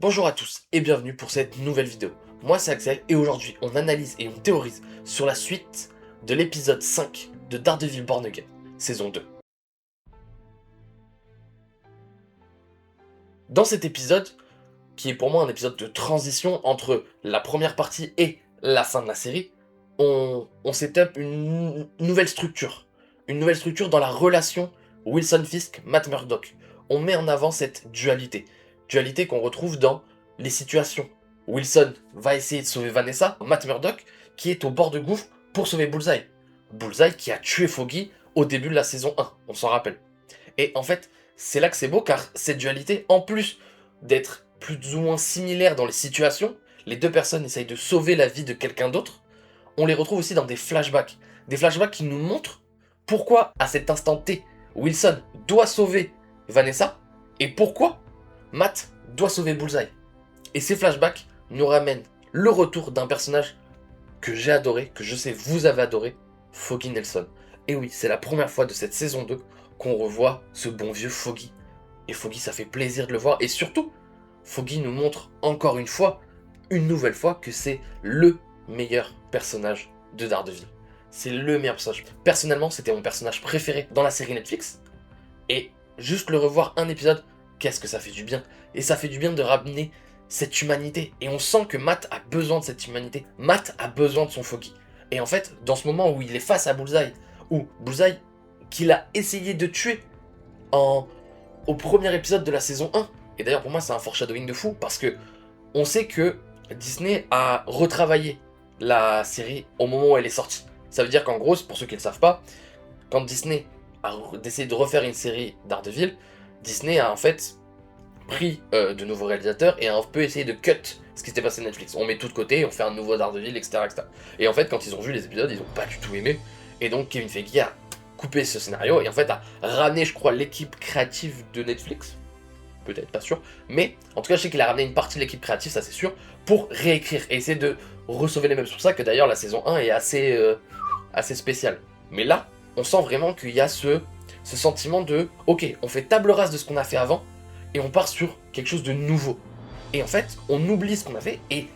Bonjour à tous et bienvenue pour cette nouvelle vidéo. Moi c'est Axel et aujourd'hui on analyse et on théorise sur la suite de l'épisode 5 de Daredevil Born Again, saison 2. Dans cet épisode, qui est pour moi un épisode de transition entre la première partie et la fin de la série, on set up une nouvelle structure. Une nouvelle structure dans la relation Wilson Fisk-Matt Murdock. On met en avant cette dualité. Dualité qu'on retrouve dans les situations. Wilson va essayer de sauver Vanessa, Matt Murdock qui est au bord de gouffre pour sauver Bullseye. Bullseye qui a tué Foggy au début de la saison 1, on s'en rappelle. Et en fait, c'est là que c'est beau car cette dualité, en plus d'être plus ou moins similaire dans les situations, les deux personnes essayent de sauver la vie de quelqu'un d'autre, on les retrouve aussi dans des flashbacks. Des flashbacks qui nous montrent pourquoi, à cet instant T, Wilson doit sauver Vanessa et pourquoi Matt doit sauver Bullseye. Et ces flashbacks nous ramènent le retour d'un personnage que j'ai adoré, que je sais vous avez adoré, Foggy Nelson. Et oui, c'est la première fois de cette saison 2 qu'on revoit ce bon vieux Foggy. Et Foggy, ça fait plaisir de le voir. Et surtout, Foggy nous montre encore une fois, une nouvelle fois, que c'est le meilleur personnage de Daredevil. C'est le meilleur personnage. Personnellement, c'était mon personnage préféré dans la série Netflix. Et juste le revoir un épisode, qu'est-ce que ça fait du bien. Et ça fait du bien de ramener cette humanité. Et on sent que Matt a besoin de cette humanité. Matt a besoin de son Foggy. Et en fait, dans ce moment où il est face à Bullseye, où Bullseye, qu'il a essayé de tuer au premier épisode de la saison 1, et d'ailleurs pour moi c'est un foreshadowing de fou, parce que on sait que Disney a retravaillé la série au moment où elle est sortie. Ça veut dire qu'en gros, pour ceux qui ne le savent pas, quand Disney a décidé de refaire une série Daredevil, Disney a en fait pris de nouveaux réalisateurs et a un peu essayé de cut ce qui s'était passé sur Netflix. On met tout de côté, on fait un nouveau Daredevil, etc., etc. Et en fait, quand ils ont vu les épisodes, ils ont pas du tout aimé. Et donc Kevin Feige a coupé ce scénario et en fait a ramené, je crois, l'équipe créative de Netflix. Peut-être, pas sûr. Mais en tout cas, je sais qu'il a ramené une partie de l'équipe créative, ça c'est sûr, pour réécrire et essayer de ressauver les mêmes. C'est pour ça que d'ailleurs la saison 1 est assez spéciale. Mais là, on sent vraiment qu'il y a ce sentiment de ok, on fait table rase de ce qu'on a fait avant et on part sur quelque chose de nouveau. Et en fait, on oublie ce qu'on a fait. Et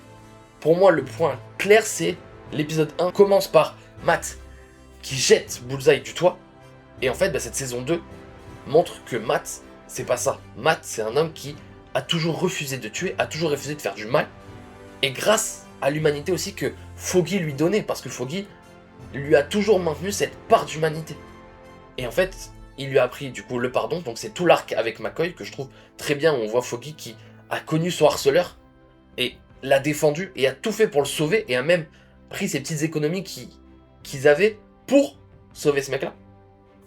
pour moi, le point clair, c'est l'épisode 1 commence par Matt qui jette Bullseye du toit. Et en fait, cette saison 2 montre que Matt, c'est pas ça. Matt, c'est un homme qui a toujours refusé de tuer, a toujours refusé de faire du mal. Et grâce à l'humanité aussi que Foggy lui donnait, parce que Foggy lui a toujours maintenu cette part d'humanité. Et en fait, il lui a appris du coup le pardon, donc c'est tout l'arc avec McCoy que je trouve très bien, où on voit Foggy qui a connu son harceleur, et l'a défendu, et a tout fait pour le sauver, et a même pris ces petites économies qu'ils avaient pour sauver ce mec-là.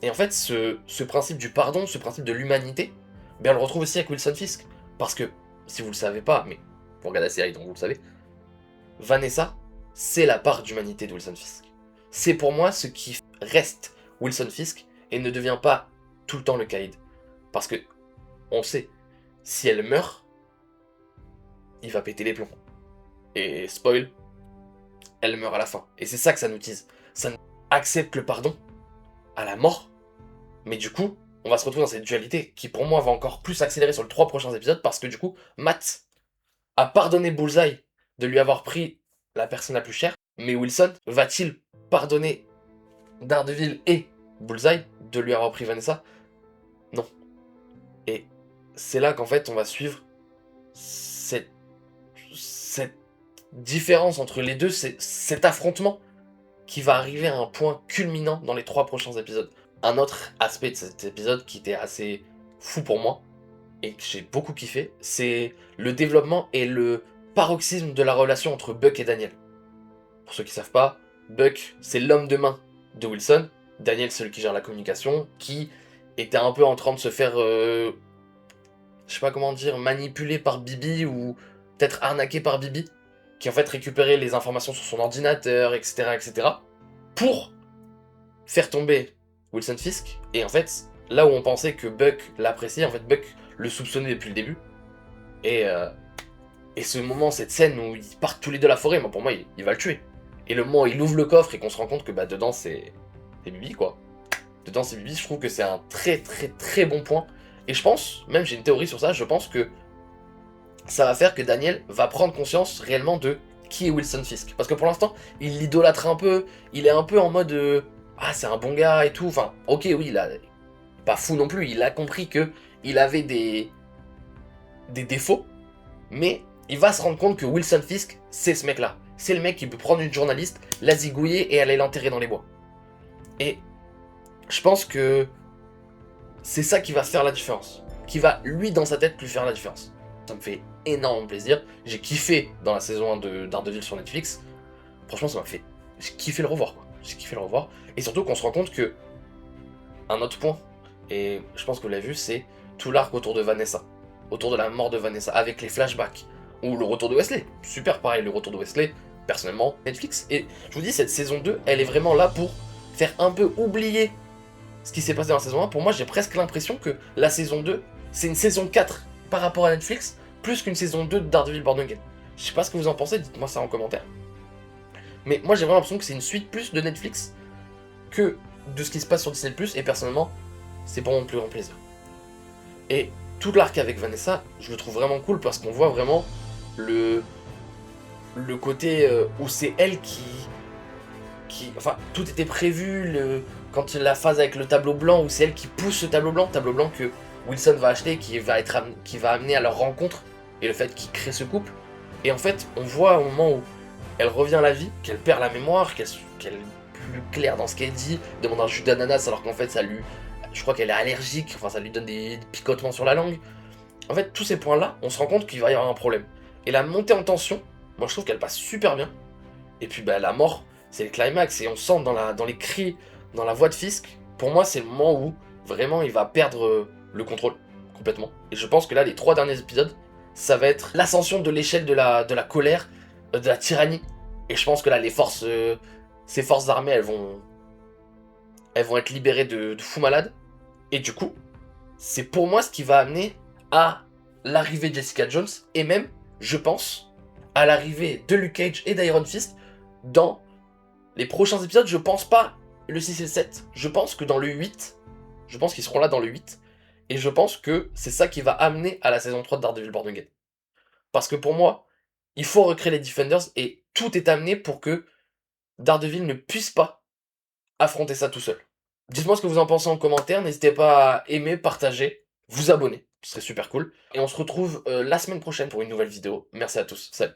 Et en fait, ce principe du pardon, ce principe de l'humanité, on le retrouve aussi avec Wilson Fisk. Parce que, si vous le savez pas, mais vous regardez la série donc vous le savez, Vanessa, c'est la part d'humanité de Wilson Fisk. C'est pour moi ce qui reste Wilson Fisk et ne devient pas tout le temps le Caïd. Parce que, on sait, si elle meurt, il va péter les plombs. Et spoil, elle meurt à la fin. Et c'est ça que ça nous tease. Ça accepte le pardon à la mort, mais du coup, on va se retrouver dans cette dualité qui pour moi va encore plus accélérer sur les 3 prochains épisodes parce que du coup, Matt a pardonné Bullseye de lui avoir pris la personne la plus chère, mais Wilson va-t-il pardonner Daredevil et Bullseye de lui avoir pris Vanessa? Non. Et c'est là qu'en fait on va suivre cette différence entre les deux, cet affrontement qui va arriver à un point culminant dans les 3 prochains épisodes. Un autre aspect de cet épisode qui était assez fou pour moi, et que j'ai beaucoup kiffé, c'est le développement et le paroxysme de la relation entre Buck et Daniel. Pour ceux qui savent pas, Buck, c'est l'homme de main de Wilson, Daniel, c'est celui qui gère la communication, qui était un peu en train de se faire, je sais pas comment dire, manipuler par Bibi, ou peut-être arnaqué par Bibi, qui en fait récupérait les informations sur son ordinateur, etc., etc., pour faire tomber Wilson Fisk. Et en fait, là où on pensait que Buck l'appréciait, en fait Buck le soupçonnait depuis le début. Et ce moment, cette scène où ils partent tous les deux à la forêt, moi pour moi il va le tuer. Et le moment où il ouvre le coffre et qu'on se rend compte que dedans c'est Bibi quoi. Dedans c'est Bibi, je trouve que c'est un très très très bon point. Et je pense, même j'ai une théorie sur ça, je pense que ça va faire que Daniel va prendre conscience réellement de qui est Wilson Fisk. Parce que pour l'instant, il l'idolâtre un peu, il est un peu en mode ah, c'est un bon gars et tout. Enfin, ok, oui, il a pas fou non plus, il a compris que il avait des défauts, mais il va se rendre compte que Wilson Fisk, c'est ce mec-là. C'est le mec qui peut prendre une journaliste, la zigouiller et aller l'enterrer dans les bois. Et je pense que c'est ça qui va faire la différence. Qui va, lui, dans sa tête, lui faire la différence. Ça me fait énormément plaisir. J'ai kiffé dans la saison 1 de Daredevil sur Netflix. Franchement, ça m'a fait... J'ai kiffé le revoir, quoi. J'ai kiffé le revoir. Et surtout qu'on se rend compte que... Un autre point, et je pense que vous l'avez vu, c'est tout l'arc autour de Vanessa. Autour de la mort de Vanessa, avec les flashbacks. Ou le retour de Wesley. Super pareil, le retour de Wesley. Personnellement, Netflix. Et je vous dis, cette saison 2, elle est vraiment là pour faire un peu oublier ce qui s'est passé dans la saison 1. Pour moi, j'ai presque l'impression que la saison 2, c'est une saison 4 par rapport à Netflix, plus qu'une saison 2 de Daredevil Born Again. Je sais pas ce que vous en pensez, dites-moi ça en commentaire. Mais moi, j'ai vraiment l'impression que c'est une suite plus de Netflix que de ce qui se passe sur Disney+, et personnellement, c'est pour mon plus grand plaisir. Et tout l'arc avec Vanessa, je le trouve vraiment cool parce qu'on voit vraiment le côté où c'est elle enfin, tout était prévu, quand la phase avec le tableau blanc, où c'est elle qui pousse ce tableau blanc que Wilson va acheter, qui va amener à leur rencontre, et le fait qu'il crée ce couple. Et en fait, on voit au moment où elle revient à la vie, qu'elle perd la mémoire, qu'elle est plus claire dans ce qu'elle dit, demande un jus d'ananas alors qu'en fait je crois qu'elle est allergique, enfin ça lui donne des picotements sur la langue. En fait, tous ces points-là, on se rend compte qu'il va y avoir un problème. Et la montée en tension, moi je trouve qu'elle passe super bien. Et puis bah, la mort, c'est le climax, et on sent dans les cris, dans la voix de Fisk, pour moi c'est le moment où vraiment il va perdre le contrôle, complètement. Et je pense que là, les 3 derniers épisodes, ça va être l'ascension de l'échelle de la colère, de la tyrannie. Et je pense que là, ces forces armées, elles vont être libérées de fous malades. Et du coup, c'est pour moi ce qui va amener à l'arrivée de Jessica Jones, et même, je pense, à l'arrivée de Luke Cage et d'Iron Fist dans les prochains épisodes. Je pense pas le 6 et le 7, je pense que dans le 8, je pense qu'ils seront là dans le 8, et je pense que c'est ça qui va amener à la saison 3 de Daredevil Born Again. Parce que pour moi, il faut recréer les Defenders, et tout est amené pour que Daredevil ne puisse pas affronter ça tout seul. Dites-moi ce que vous en pensez en commentaire, n'hésitez pas à aimer, partager, vous abonner, ce serait super cool. Et on se retrouve la semaine prochaine pour une nouvelle vidéo. Merci à tous, salut.